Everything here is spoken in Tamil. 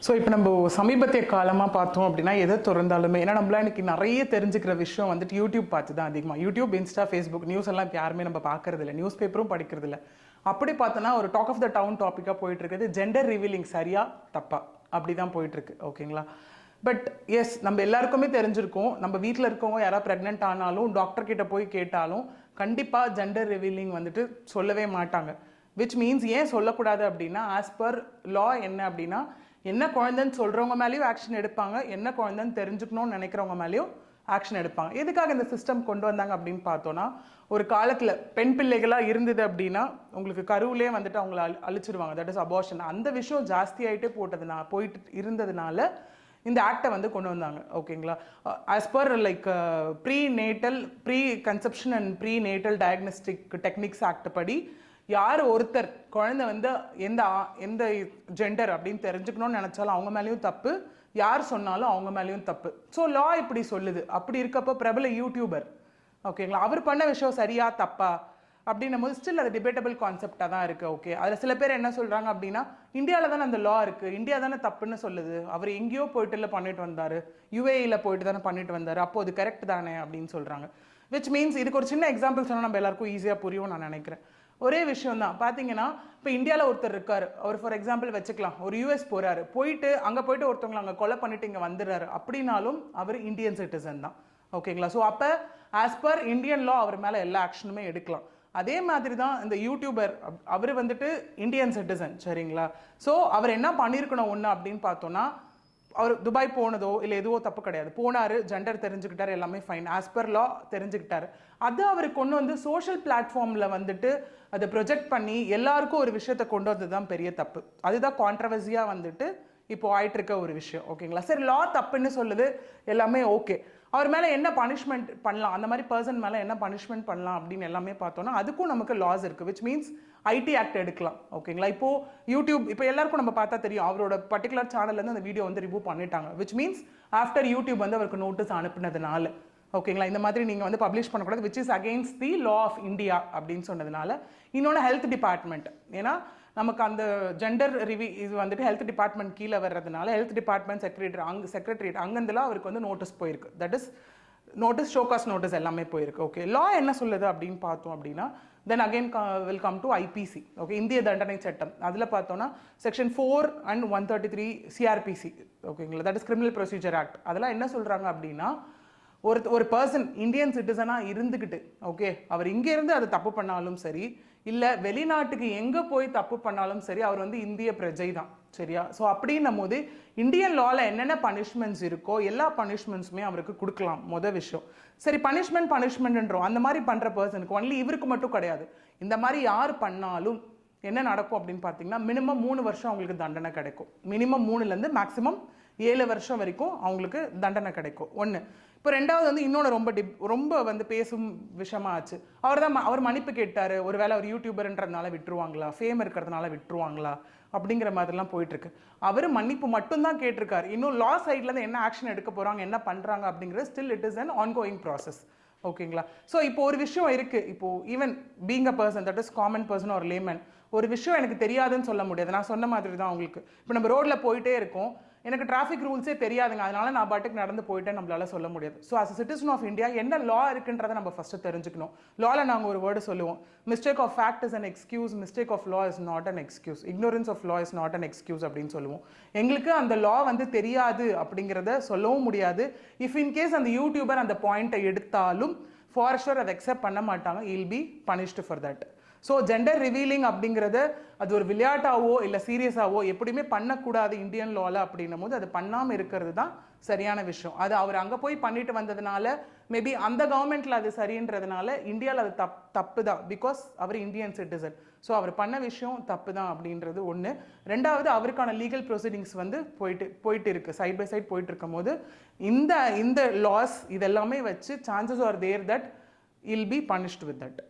ஸோ இப்போ நம்ம சமீபத்திய காலமாக பார்த்தோம் அப்படின்னா எதை திறந்தாலுமே ஏன்னா நம்மளாம் இன்னைக்கு நிறைய தெரிஞ்சுக்கிற விஷயம் வந்துட்டு யூடியூப் பார்த்து தான் அதிகமாக யூடியூப் இன்ஸ்டா ஃபேஸ்புக் நியூஸ் எல்லாம் இப்போ யாருமே நம்ம பார்க்கறது இல்லை நியூஸ் பேப்பரும் படிக்கிறது இல்லை. அப்படி பார்த்தோன்னா ஒரு டாக் ஆஃப் த டவுன் டாப்பிக்காக போயிட்டு இருக்குது ஜெண்டர் ரிவீலிங் சரியா தப்பா அப்படி தான் போயிட்டு இருக்கு. ஓகேங்களா? பட் எஸ் நம்ம எல்லாருக்குமே தெரிஞ்சிருக்கோம். நம்ம வீட்டில் இருக்கவங்க யாராவது ப்ரெக்னென்ட் ஆனாலும் டாக்டர் கிட்ட போய் கேட்டாலும் கண்டிப்பாக ஜெண்டர் ரிவீலிங் வந்துட்டு சொல்லவே மாட்டாங்க. விச் மீன்ஸ் ஏன் சொல்லக்கூடாது அப்படின்னா ஆஸ் பர் லா என்ன அப்படின்னா என்ன குழந்தைன்னு சொல்கிறவங்க மேலேயும் ஆக்ஷன் எடுப்பாங்க, என்ன குழந்தைன்னு தெரிஞ்சுக்கணும்னு நினைக்கிறவங்க மேலேயும் ஆக்ஷன் எடுப்பாங்க. எதுக்காக இந்த சிஸ்டம் கொண்டு வந்தாங்க அப்படின்னு பார்த்தோன்னா ஒரு காலத்தில் பெண் பிள்ளைகளாக இருந்தது அப்படின்னா உங்களுக்கு கருவிலே வந்துட்டு அவங்கள அழிச்சிருவாங்க, தட் இஸ் அபார்ஷன். அந்த விஷயம் ஜாஸ்தி ஆகிட்டே போயிட்டு இருந்ததுனால இந்த ஆக்டை வந்து கொண்டு வந்தாங்க. ஓகேங்களா? As per like preconception and prenatal diagnostic techniques act படி யார் ஒருத்தர் குழந்தை வந்து எந்த ஜெண்டர் அப்படின்னு தெரிஞ்சுக்கணும்னு நினச்சாலும் அவங்க மேலேயும் தப்பு, யார் சொன்னாலும் அவங்க மேலேயும் தப்பு. ஸோ லா இப்படி சொல்லுது. அப்படி இருக்கப்போ பிரபல யூடியூபர் ஓகேங்களா அவர் பண்ண விஷயம் சரியா தப்பா அப்படின்னும் போது ஸ்டில் அது டிபேட்டபிள் கான்செப்டாக தான் இருக்குது. ஓகே, அதில் சில பேர் என்ன சொல்கிறாங்க அப்படின்னா இந்தியாவில் தானே அந்த லா இருக்குது, இந்தியா தானே தப்புன்னு சொல்லுது, அவர் எங்கேயோ போயிட்டு பண்ணிட்டு வந்தார், யுஏஇயில் போயிட்டு தானே பண்ணிட்டு வந்தார், அப்போ அது கரெக்ட் தானே அப்படின்னு சொல்கிறாங்க. விச் மீன்ஸ் இதுக்கு ஒரு சின்ன எக்ஸாம்பிள் சொன்னால் நம்ம எல்லாருக்கும் ஈஸியாக புரியும் நான் நினைக்கிறேன். ஒரே விஷயம் தான். பார்த்தீங்கன்னா இப்போ இந்தியாவில் ஒருத்தர் இருக்கார், அவர் ஃபார் எக்ஸாம்பிள் வச்சுக்கலாம் ஒரு யூஎஸ் போகிறாரு, அங்கே போயிட்டு ஒருத்தவங்களை அங்கே கொலை பண்ணிட்டு இங்கே வந்துடுறாரு அப்படின்னாலும் அவர் இந்தியன் சிட்டிசன் தான். ஓகேங்களா? ஸோ அப்போ ஆஸ் பர் இந்தியன் லா அவர் மேலே எல்லா ஆக்ஷனுமே எடுக்கலாம். அதே மாதிரி தான் இந்த யூடியூபர் அவர் வந்துட்டு இந்தியன் சிட்டிசன். சரிங்களா? ஸோ அவர் என்ன பண்ணியிருக்கணும் ஒன்று அப்படின்னு பார்த்தோன்னா அவர் துபாய் போனதோ இல்லை எதுவோ தப்பு கிடையாது, போனார், ஜெண்டர் தெரிஞ்சுக்கிட்டார், எல்லாமே ஃபைன், ஆஸ் பர் லா தெரிஞ்சுக்கிட்டாரு. அது அவர் கொண்டு வந்து சோஷியல் பிளாட்ஃபார்மில் வந்துட்டு அதை ப்ரொஜெக்ட் பண்ணி எல்லாருக்கும் ஒரு விஷயத்தை கொண்டு வந்தது தான் பெரிய தப்பு. அதுதான் கான்ட்ரவர்சியாக வந்துட்டு இப்போ ஆயிட்டு இருக்க ஒரு விஷயம். ஓகேங்களா? சரி, லா தப்புன்னு சொல்லுது, எல்லாமே ஓகே, அவர் மேலே என்ன பனிஷ்மெண்ட் பண்ணலாம், அந்த மாதிரி பர்சன் மேலே என்ன பனிஷ்மெண்ட் பண்ணலாம் அப்படின்னு எல்லாமே பார்த்தோன்னா அதுக்கும் நமக்கு லாஸ் இருக்குது. விச் மீன்ஸ் ஐடி ஆக்ட் எடுக்கலாம். ஓகேங்களா? இப்போது யூடியூப் இப்போ எல்லாருக்கும் நம்ம பார்த்தா தெரியும் அவரோட பர்டிகுலர் சேனல்லேருந்து அந்த வீடியோ வந்து ரிமூவ் பண்ணிட்டாங்க. விச் மீன்ஸ் ஆஃப்டர் யூடியூப் வந்து அவருக்கு நோட்டீஸ் அனுப்புனதுனால ஓகேங்களா இந்த மாதிரி நீங்கள் வந்து பப்ளிஷ் பண்ணக்கூடாது, which is against the law of India அப்படின்னு சொன்னதுனால. இன்னொன்று ஹெல்த் டிபார்ட்மெண்ட், ஏன்னா நமக்கு அந்த ஜெண்டர் இது வந்துட்டு ஹெல்த் டிபார்ட்மெண்ட் கீழே வர்றதுனால ஹெல்த் டிபார்ட்மெண்ட் செக்ரட்டரியேட் அங்கேருந்துலாம் அவருக்கு வந்து நோட்டீஸ் போயிருக்கு, that is notice, show cause notice எல்லாமே போயிருக்கு. ஓகே, லா என்ன சொல்லுது அப்படின்னு பார்த்தோம் அப்படின்னா then again will come to IPC. Okay, இந்திய தண்டனை சட்டம். அதில் பார்த்தோன்னா செக்ஷன் 4 and 133 சிஆர்பிசி. ஓகேங்களா? That is criminal procedure act. அதெல்லாம் என்ன சொல்கிறாங்க அப்படின்னா ஒரு பர்சன் இந்தியன் சிட்டிசனாக இருந்துக்கிட்டு ஓகே அவர் இங்கேருந்து அது தப்பு பண்ணாலும் சரி இல்லை வெளிநாட்டுக்கு எங்கே போய் தப்பு பண்ணாலும் சரி அவர் வந்து இந்திய பிரஜை தான். சரியா? ஸோ அப்படின்னும் போது இந்தியன் லாவில் என்னென்ன பனிஷ்மெண்ட்ஸ் இருக்கோ எல்லா பனிஷ்மெண்ட்ஸுமே அவருக்கு கொடுக்கலாம். மொதல் விஷயம். சரி, பனிஷ்மெண்ட்ன்றோம் அந்த மாதிரி பண்ணுற பர்சனுக்கு ஒன்லி இவருக்கு மட்டும் கிடையாது, இந்த மாதிரி யார் பண்ணாலும் என்ன நடக்கும் அப்படின்னு பார்த்தீங்கன்னா மினிமம் 3 வருஷம் அவங்களுக்கு தண்டனை கிடைக்கும். மினிமம் 3லேருந்து மேக்ஸிமம் 7 வருஷம் வரைக்கும் அவங்களுக்கு தண்டனை கிடைக்கும். ஒன்று. இப்போ ரெண்டாவது வந்து இன்னொன்று ரொம்ப வந்து பேசும் விஷயமா ஆச்சு. அவர் மன்னிப்பு கேட்டார், ஒரு வேளை அவர் யூடியூபர்ன்றதுனால விட்டுருவாங்களா, ஃபேம் இருக்கிறதுனால விட்டுருவாங்களா அப்படிங்கிற மாதிரிலாம் போயிட்டுருக்கு. அவர் மன்னிப்பு மட்டும்தான் கேட்டிருக்காரு. இன்னும் லா சைட்லேருந்து என்ன ஆக்ஷன் எடுக்க போகிறாங்க, என்ன பண்ணுறாங்க அப்படிங்கிறது still it is an ongoing process. ஓகேங்களா? ஸோ இப்போ ஒரு விஷயம் இருக்குது, இப்போது even being a person, that is common person ஒரு லேமன், ஒரு விஷயம் எனக்கு தெரியாதுன்னு சொல்ல முடியாது. நான் சொன்ன மாதிரி தான் உங்களுக்கு. இப்போ நம்ம ரோட்டில் போயிட்டே இருக்கோம், எனக்கு டிராஃபிக் ரூல்ஸே தெரியாதுங்க, அதனால நான் பாட்டுக்கு நடந்து போயிட்டேன் நம்மளால சொல்ல முடியாது. So as a citizen of India என்ன லா இருக்குன்றதை நம்ம ஃபஸ்ட்டு தெரிஞ்சுக்கணும். லாவில் நாங்கள் ஒரு வேர்டு சொல்லுவோம், mistake of fact is an excuse, mistake of law is not an excuse, ignorance of law is not an excuse அப்படின்னு சொல்லுவோம். எங்களுக்கு அந்த லா வந்து தெரியாது அப்படிங்கிறத சொல்லவும் முடியாது. இஃப் இன்கேஸ் அந்த யூடியூபர் அந்த பாயிண்ட்டை எடுத்தாலும் ஃபார் ஷுர் அதை அக்செப்ட் பண்ண மாட்டாங்க, will be punished for that. So gender revealing அப்படிங்கிறது அது ஒரு விளையாட்டாவோ இல்லை சீரியஸாவோ எப்படியுமே பண்ணக்கூடாது இந்தியன் லாவில் அப்படின்னும் போது அது பண்ணாமல் இருக்கிறது தான் சரியான விஷயம். அது அவர் அங்கே போய் பண்ணிட்டு வந்ததுனால மேபி அந்த கவர்மெண்ட்டில் அது சரின்றதுனால இந்தியாவில் அது தப்பு தான், பிகாஸ் அவர் இந்தியன் சிட்டிசன். ஸோ அவர் பண்ண விஷயம் தப்பு தான் அப்படின்றது ஒன்று. ரெண்டாவது, அவருக்கான லீகல் ப்ரொசீடிங்ஸ் வந்து போயிட்டு இருக்கு, சைட் பை சைட் போயிட்டு இருக்கும் போது இந்த லாஸ் இதெல்லாமே வச்சு chances are there that will be punished with that.